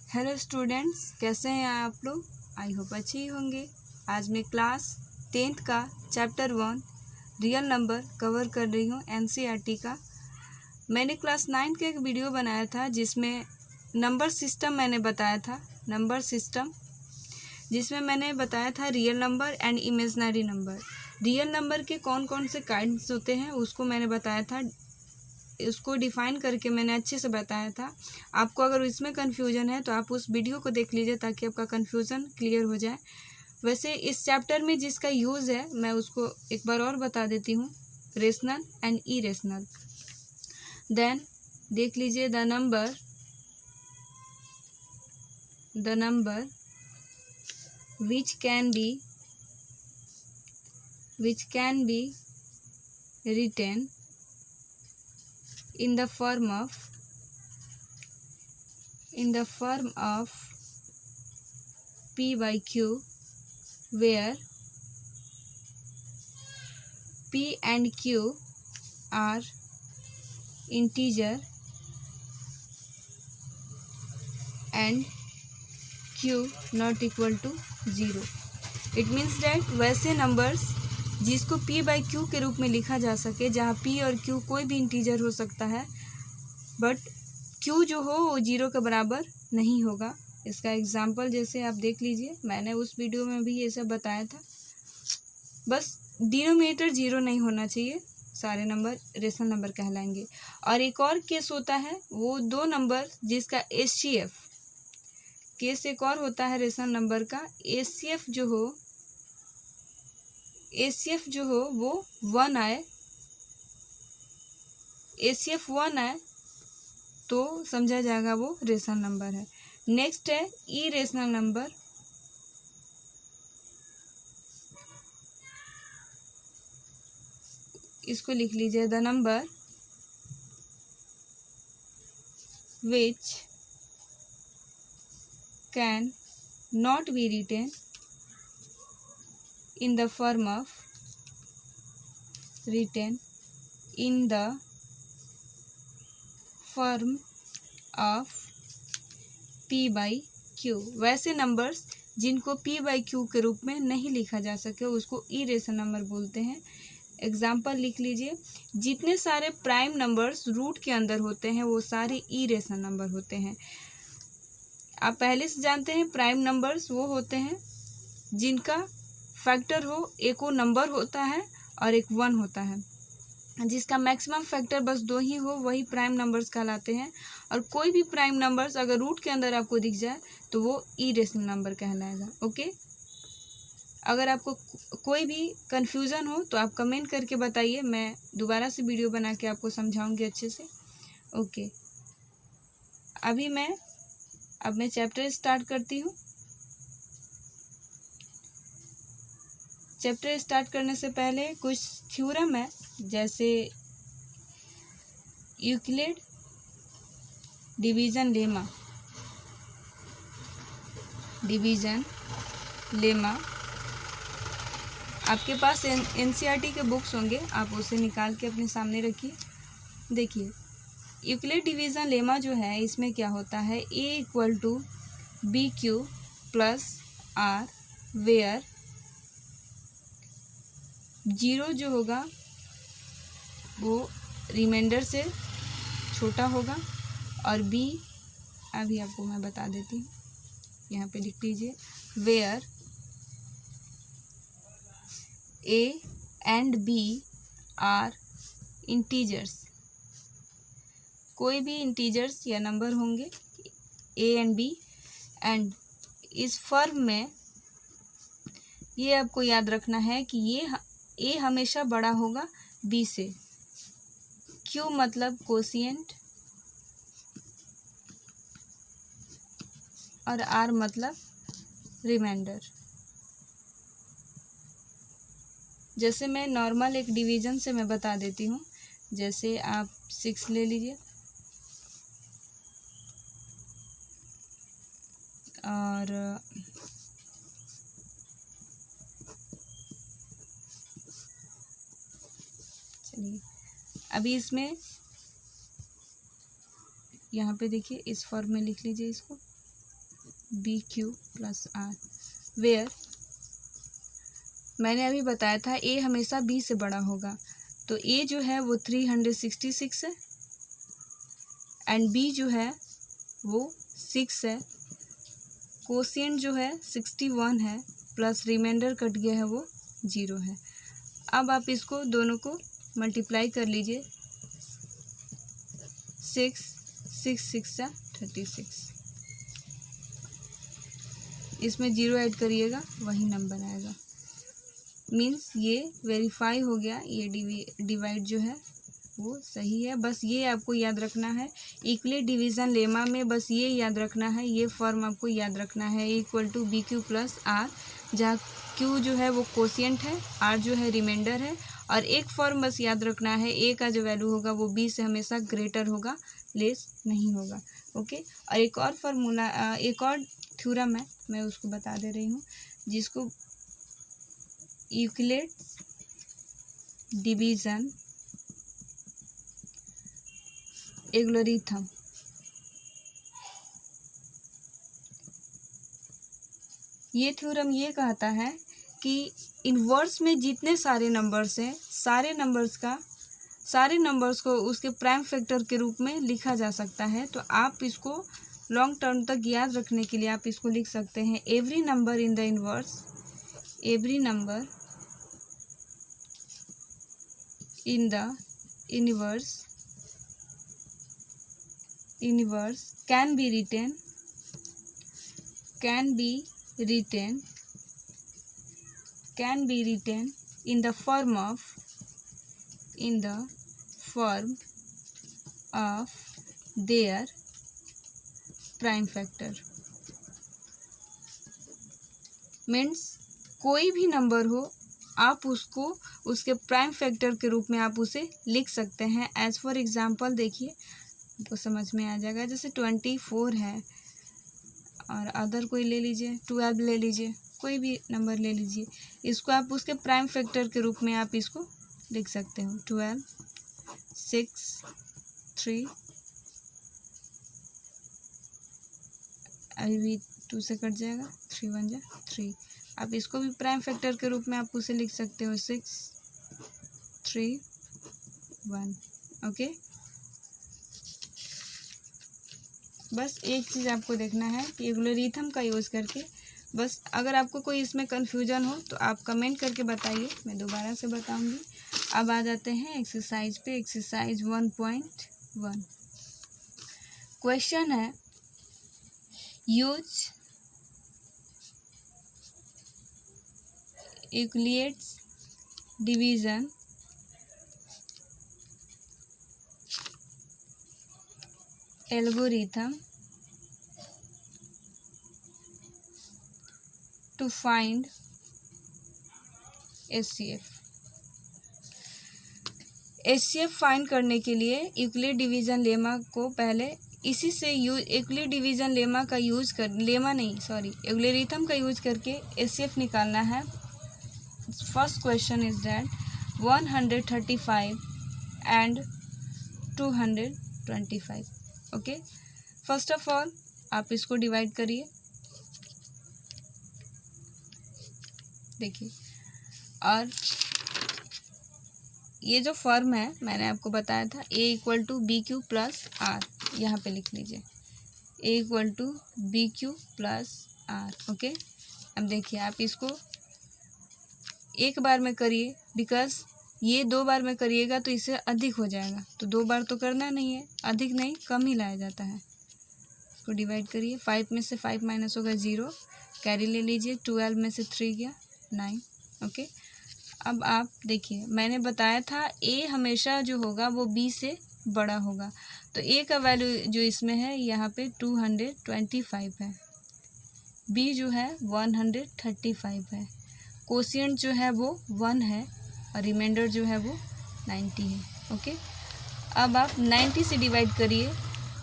Hello students, कैसे हैं आप लोग। आई होप अच्छे ही होंगे। आज मैं क्लास 10th का चैप्टर 1 रियल नंबर कवर कर रही हूँ एनसीईआरटी का। मैंने क्लास 9 का एक वीडियो बनाया था जिसमें नंबर सिस्टम मैंने बताया था। नंबर सिस्टम जिसमें मैंने बताया था real number and imaginary number. Real number के कौन कौन से काइंड्स होते हैं उसको मैंने बताया था, उसको डिफ़ाइन करके मैंने अच्छे से बताया था। आपको अगर इसमें कन्फ्यूजन है तो आप उस वीडियो को देख लीजिए ताकि आपका कन्फ्यूज़न क्लियर हो जाए। वैसे इस चैप्टर में जिसका यूज़ है मैं उसको एक बार और बता देती हूँ, रेशनल एंड इरेशनल। देन देख लीजिए the number which can be written in the form of p by q, where p and q are integer and q not equal to 0. It means that वैसे numbers जिसको p by q के रूप में लिखा जा सके, जहाँ p और q कोई भी इंटीजर हो सकता है, बट q जो हो वो 0 के बराबर नहीं होगा। इसका एग्जाम्पल जैसे आप देख लीजिए, मैंने उस वीडियो में भी ये सब बताया था। बस डिनोमिनेटर 0 नहीं होना चाहिए, सारे नंबर रेशनल नंबर कहलाएंगे। और एक और केस होता है, वो दो नंबर जिसका HCF केस एक और होता है रेशनल नंबर का। HCF जो हो वो 1 आए, HCF 1 आए तो समझा जाएगा वो रेशनल नंबर है। नेक्स्ट है ई रेशनल नंबर। इसको लिख लीजिए the number which can not be written in the form of p by q। वैसे नंबर्स जिनको p by q के रूप में नहीं लिखा जा सके उसको इरेशनल नंबर बोलते हैं। एग्जाम्पल लिख लीजिए, जितने सारे प्राइम नंबर्स रूट के अंदर होते हैं वो सारे इरेशनल नंबर होते हैं। आप पहले से जानते हैं प्राइम नंबर्स वो होते हैं जिनका फैक्टर हो, एक वो नंबर होता है और एक 1 होता है। जिसका मैक्सिमम फैक्टर बस 2 ही हो वही प्राइम नंबर्स कहलाते हैं। और कोई भी प्राइम नंबर्स अगर रूट के अंदर आपको दिख जाए तो वो इरेशनल नंबर कहलाएगा। ओके, अगर आपको कोई भी कन्फ्यूज़न हो तो आप कमेंट करके बताइए, मैं दोबारा से वीडियो बना के आपको समझाऊंगी अच्छे से। ओके, अब मैं चैप्टर स्टार्ट करती हूँ। चैप्टर स्टार्ट करने से पहले कुछ थ्योरम है, जैसे यूक्लिड डिवीज़न लेमा। आपके पास एनसीईआरटी के बुक्स होंगे, आप उसे निकाल के अपने सामने रखिए। देखिए यूक्लिड डिवीज़न लेमा जो है, इसमें क्या होता है, A = BQ + R वेयर 0 जो होगा वो रिमाइंडर से छोटा होगा और B अभी आपको मैं बता देती हूँ, यहाँ पे लिख लीजिए, where A and B are integers. कोई भी इंटीजर्स या नंबर होंगे A एंड B, एंड इस फॉर्म में ये आपको याद रखना है कि ये A हमेशा बड़ा होगा B से। Q मतलब कोशिएंट और R मतलब रिमाइंडर। जैसे मैं नॉर्मल एक डिवीज़न से मैं बता देती हूँ, जैसे आप 6 ले लीजिए और चलिए अभी इसमें यहाँ पे देखिए इस फॉर्म में लिख लीजिए इसको B Q plus R, where मैंने अभी बताया था ए हमेशा बी से बड़ा होगा, तो ए जो है वो 366 है एंड बी जो है वो 6 है, कोशिएंट जो है 61 है, प्लस रिमाइंडर कट गया है वो 0 है। अब आप इसको दोनों को मल्टीप्लाई कर लीजिए, 6 6 36, इसमें 0 ऐड करिएगा वही नंबर आएगा, मीन्स ये वेरीफाई हो गया, ये डिवाइड जो है वो सही है। बस ये आपको याद रखना है, इक्वली डिवीज़न लेमा में बस ये याद रखना है, ये फॉर्म आपको याद रखना है, equal to B Q plus R, जहाँ क्यू जो है वो कोशिएंट है, आर जो है रिमाइंडर है। और एक फॉर्म बस याद रखना है, ए का जो वैल्यू होगा वो बी से हमेशा ग्रेटर होगा, लेस नहीं होगा। ओके, और एक और फार्मूला, एक और थ्योरम है, मैं उसको बता दे रही हूँ, जिसको यूक्लिड डिवीज़न एल्गोरिथम, ये थ्योरम ये कहता है कि इनवर्स में जितने सारे नंबर्स हैं, सारे नंबर्स को उसके प्राइम फैक्टर के रूप में लिखा जा सकता है। तो आप इसको लॉन्ग टर्म तक याद रखने के लिए आप इसको लिख सकते हैं, every number in the inverse, every number in the universe can be written in the form of their prime factor, means कोई भी नंबर हो आप उसको उसके प्राइम फैक्टर के रूप में आप उसे लिख सकते हैं। एज फॉर एग्जांपल देखिए, आपको समझ में आ जाएगा, जैसे 24 है और अदर कोई ले लीजिए, 12 ले लीजिए, कोई भी नंबर ले लीजिए, इसको आप उसके प्राइम फैक्टर के रूप में आप इसको लिख सकते हो। 12 6 3, अभी भी 2 से कट जाएगा, 3 1 जा 3, आप इसको भी प्राइम फैक्टर के रूप में आप उसे लिख सकते हो, 6 3 1। ओके, बस एक चीज़ आपको देखना है कि एल्गोरिथम का यूज़ करके, बस अगर आपको कोई इसमें कन्फ्यूजन हो तो आप कमेंट करके बताइए, मैं दोबारा से बताऊंगी। अब आ जाते हैं एक्सरसाइज पे, एक्सरसाइज 1.1। क्वेश्चन है, use Euclid's division algorithm to find HCF। HCF find करने के लिए यूक्लिड डिवीज़न लेमा को पहले इसी से यूक्लिड डिवीज़न लेमा का यूज कर, एल्गोरिथम का यूज करके HCF निकालना है। First question is that 135 and 225। Okay, first of all आप इसको डिवाइड करिए, देखिए, और ये जो फॉर्म है मैंने आपको बताया था, A equal to B Q plus R, यहाँ पे लिख लीजिए, A equal to B Q plus R. Okay, अब देखिए आप इसको एक बार में करिए, बिकॉज ये 2 बार में करिएगा तो इससे अधिक हो जाएगा, तो 2 बार तो करना नहीं है, अधिक नहीं कम ही लाया जाता है। इसको डिवाइड करिए, 5 में से 5 माइनस होगा 0, कैरी ले लीजिए, 12 में से 3 गया 9। ओके, अब आप देखिए, मैंने बताया था A हमेशा जो होगा वो B से बड़ा होगा, तो A का वैल्यू जो इसमें है यहाँ पे 225 है, B जो है 135 है, कोशिएंट जो है वो 1 है और रिमाइंडर जो है वो 90 है। ओके, अब आप 90 से डिवाइड करिए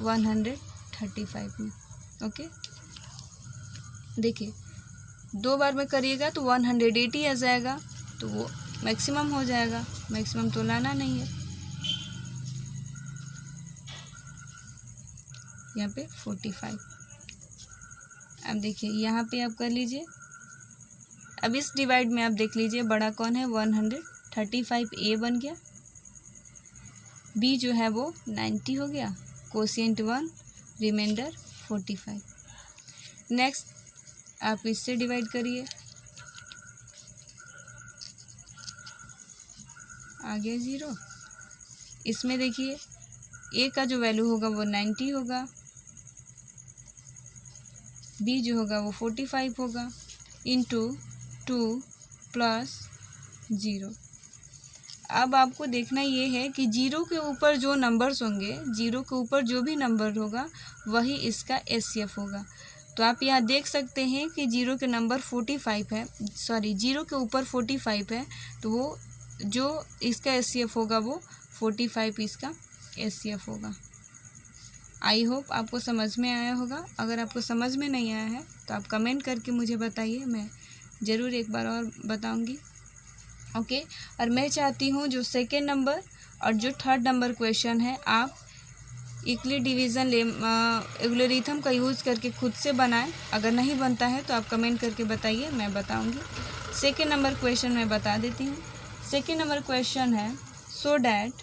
135 में। ओके, देखिए 2 बार में करिएगा तो 180 आ जाएगा, तो वो मैक्सिमम हो जाएगा, मैक्सिमम तो लाना नहीं है, यहाँ पे 45। अब देखिए यहाँ पे आप कर लीजिए। अब इस डिवाइड में आप देख लीजिए बड़ा कौन है, 135 ए बन गया, बी जो है वो 90 हो गया, कोशिएंट 1, रिमाइंडर 45। नेक्स्ट आप इससे डिवाइड करिए, आ गया 0। इसमें देखिए ए का जो वैल्यू होगा वो 90 होगा, बी जो होगा वो 45 होगा, इंटू 2 प्लस 0। अब आपको देखना ये है कि 0 के ऊपर जो नंबर्स होंगे, 0 के ऊपर जो भी नंबर होगा वही इसका एचसीएफ होगा। तो आप यहाँ देख सकते हैं कि 0 के नंबर 45 है, सॉरी 0 के ऊपर 45 है, तो वो जो इसका एचसीएफ होगा वो 45 इसका एचसीएफ होगा। आई होप आपको समझ में आया होगा। अगर आपको समझ में नहीं आया है तो आप कमेंट करके मुझे बताइए, मैं ज़रूर एक बार और बताऊंगी। ओके, और मैं चाहती हूँ जो सेकेंड नंबर और जो थर्ड नंबर क्वेश्चन है आप इक्वली डिवीज़न एल्गोरिथम का यूज़ करके खुद से बनाएं। अगर नहीं बनता है तो आप कमेंट करके बताइए, मैं बताऊंगी। सेकेंड नंबर क्वेश्चन मैं बता देती हूँ। सेकेंड नंबर क्वेश्चन है सो that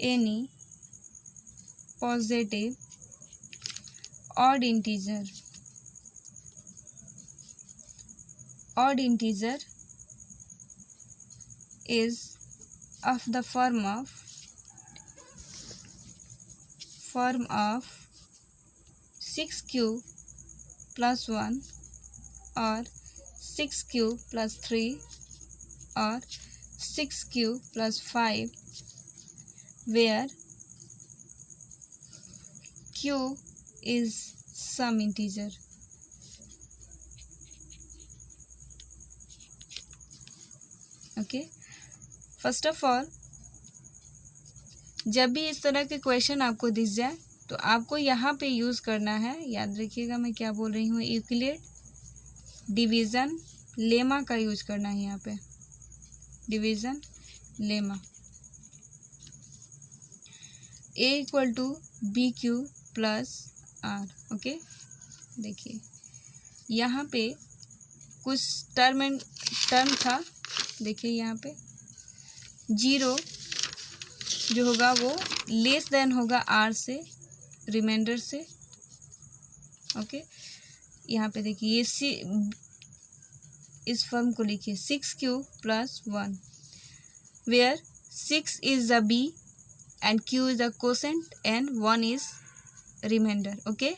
any positive odd integer is of the form of 6q plus 1 or 6q plus 3 or 6q plus 5 where q is some integer। Okay, first of all जब भी इस तरह के क्वेश्चन आपको दिख जाए तो आपको यहाँ पे यूज़ करना है, याद रखिएगा मैं क्या बोल रही हूँ, यूक्लिड डिवीज़न लेमा का यूज करना है। यहाँ पे division lemma, A equal to B Q plus R. Okay, देखिए यहाँ पे कुछ टर्म था, देखिए यहाँ पे 0 जो होगा वो लेस देन होगा आर से, रिमाइंडर से। ओके, यहाँ पे देखिए ये इस फॉर्म को लिखिए 6q plus 1 where 6 is the B and q is the quotient and 1 is remainder. Okay,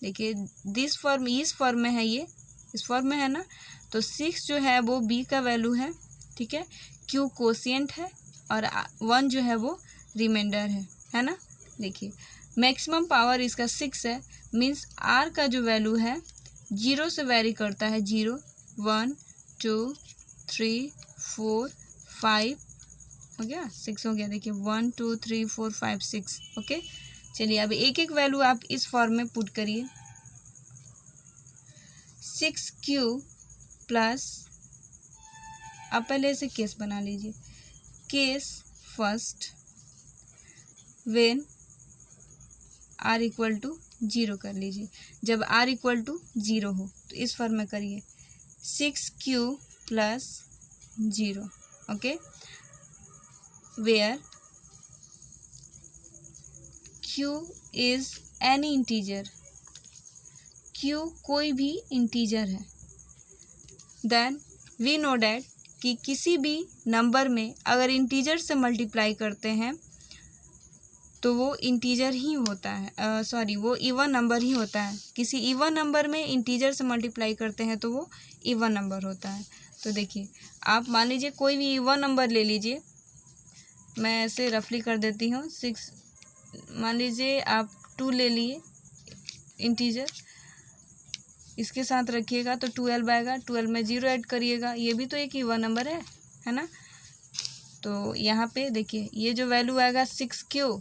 देखिए दिस फॉर्म इस फॉर्म में है, ये इस फॉर्म में है ना, तो 6 जो है वो b का वैल्यू है, ठीक है, q कोशिएंट है और 1 जो है वो रिमाइंडर है ना। देखिए मैक्सिमम पावर इसका 6 है, मीन्स r का जो वैल्यू है 0 से वेरी करता है, 0 1 2 3 4 5 हो गया, 6 हो गया। देखिए 1 2 3 4 5 6। ओके, चलिए अब एक एक वैल्यू आप इस फॉर्म में पुट करिए। 6q प्लस, आप पहले से केस बना लीजिए, case first when r equal to 0 कर लीजिए, जब r इक्वल टू 0 हो तो इस फॉर्म में करिए 6q plus 0। Okay, where q is any integer, q कोई भी इंटीजर है, देन वी नो डैट कि किसी भी नंबर में अगर इंटीजर से मल्टीप्लाई करते हैं तो वो इंटीजर ही होता है, सॉरी वो इवन नंबर ही होता है। किसी इवन नंबर में इंटीजर से मल्टीप्लाई करते हैं तो वो इवन नंबर होता है। तो देखिए आप मान लीजिए कोई भी इवन नंबर ले लीजिए, मैं ऐसे रफली कर देती हूँ। 6 मान लीजिए आप 2 ले लिए इंटीजर, इसके साथ रखिएगा तो 12 आएगा, 12 में 0 ऐड करिएगा, ये भी तो एक इवन नंबर है ना। तो यहाँ पे देखिए ये जो वैल्यू आएगा 6q,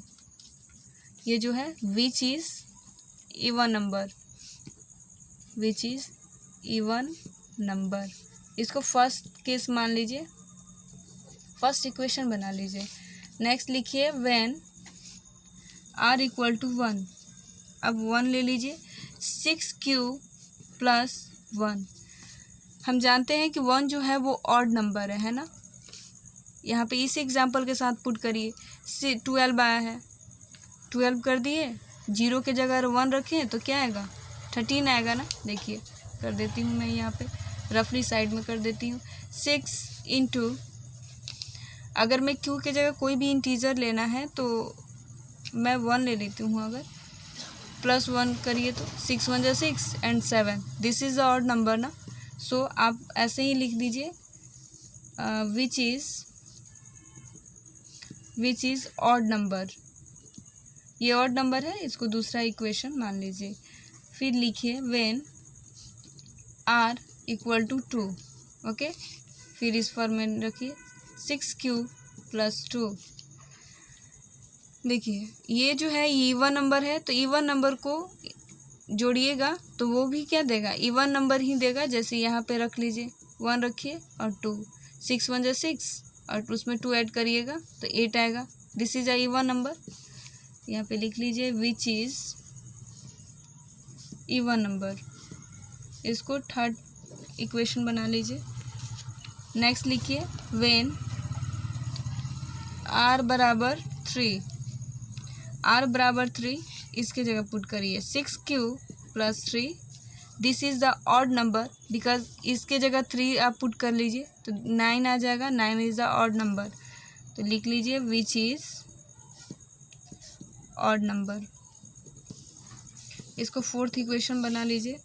ये जो है विच इज़ इवन नंबर, इसको फर्स्ट केस मान लीजिए, फर्स्ट इक्वेशन बना लीजिए। नेक्स्ट लिखिए व्हेन आर इक्वल टू 1। अब 1 ले लीजिए। 6q प्लस 1, हम जानते हैं कि 1 जो है वो ऑड नंबर है ना। यहाँ पे इस एग्जाम्पल के साथ पुट करिए। 12 आया है, 12 कर दिए, 0 के जगह 1 रखें तो क्या आएगा, 13 आएगा ना। देखिए कर देती हूँ मैं यहाँ पे, रफली साइड में कर देती हूँ। 6 इंटू, अगर मैं q के जगह कोई भी इंटीजर लेना है तो मैं 1 ले लेती हूँ, अगर प्लस 1 करिए तो 6 1 जा 6 and 7, this is the odd number ना। सो आप ऐसे ही लिख दीजिए विच इज़ ऑड नंबर। ये ऑड नंबर है, इसको दूसरा इक्वेशन मान लीजिए। फिर लिखिए when r equal to 2, okay. फिर इस फॉर्म में रखिए 6q प्लस 2। देखिए ये जो है इवन नंबर है, तो इवन नंबर को जोड़िएगा तो वो भी क्या देगा, इवन नंबर ही देगा। जैसे यहाँ पे रख लीजिए 1 रखिए और 2, 6 1 जा 6 और उसमें 2 ऐड करिएगा तो 8 आएगा। This is a even number. यहाँ पे लिख लीजिए विच इज इवन नंबर। इसको थर्ड इक्वेशन बना लीजिए। नेक्स्ट लिखिए व्हेन r बराबर 3, r बराबर 3, इसके जगह पुट करिए 6q plus 3, this is the odd number because इसके जगह 3 आप पुट कर लीजिए तो 9 आ जाएगा, 9 इज़ द ऑड नंबर। तो लिख लीजिए विच इज़ ऑड नंबर। इसको फोर्थ इक्वेशन बना लीजिए।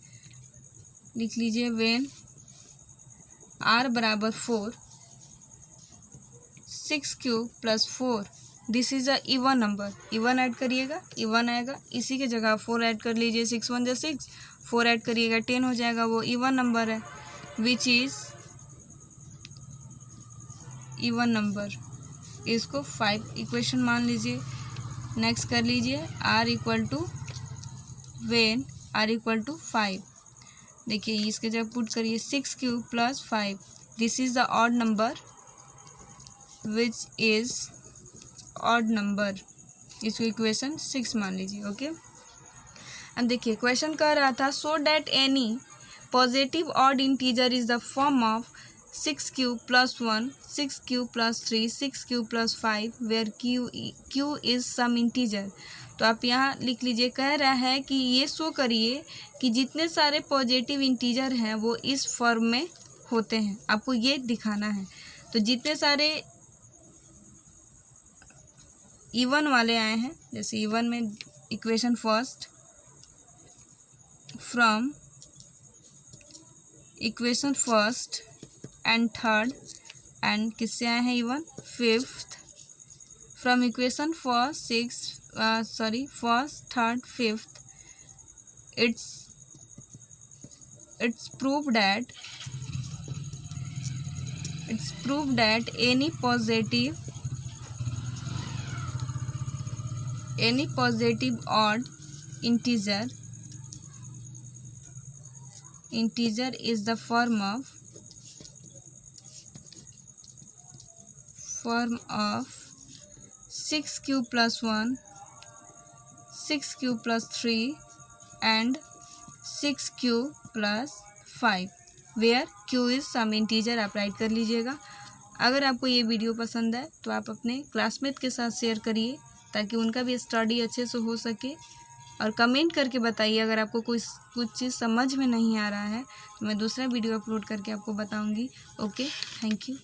लिख लीजिए व्हेन r बराबर 4, 6q plus 4, this is a even number. Even add करिएगा, इवन आएगा, इसी के जगह 4 ऐड कर लीजिए। 6 1 जा 6, 4 ऐड करिएगा 10 हो जाएगा, वो इवन नंबर है। Which is even number. इसको 5 इक्वेशन मान लीजिए। नेक्स्ट कर लीजिए r equal to when r equal to 5। देखिए इसके जगह पुट करिए 6q plus 5, this is the odd number which is odd number. इसको इक्वेशन 6 मान लीजिए, ओके। अब देखिए क्वेश्चन कह रहा था so that any positive odd integer is the form of 6q plus 1, 6q plus 3, 6q plus 5 where q is some integer. तो आप यहाँ लिख लीजिए, कह रहा है कि ये शो करिए कि जितने सारे पॉजिटिव इंटीजर हैं वो इस फॉर्म में होते हैं, आपको ये दिखाना है। तो जितने सारे इवन वाले आए हैं, जैसे इवन में equation first from equation first and third and किससे आए हैं even, fifth from equation first first third fifth, it's proved that any positive odd integer is the form of 6q plus 1, 6q plus 3 and 6q plus 5 where q is some integer. आप write कर लीजिएगा। अगर आपको ये video पसंद है तो आप अपने क्लासमेट के साथ शेयर करिए ताकि उनका भी स्टडी अच्छे से हो सके, और कमेंट करके बताइए अगर आपको कुछ चीज़ समझ में नहीं आ रहा है तो मैं दूसरा वीडियो अपलोड करके आपको बताऊंगी। Okay, thank you.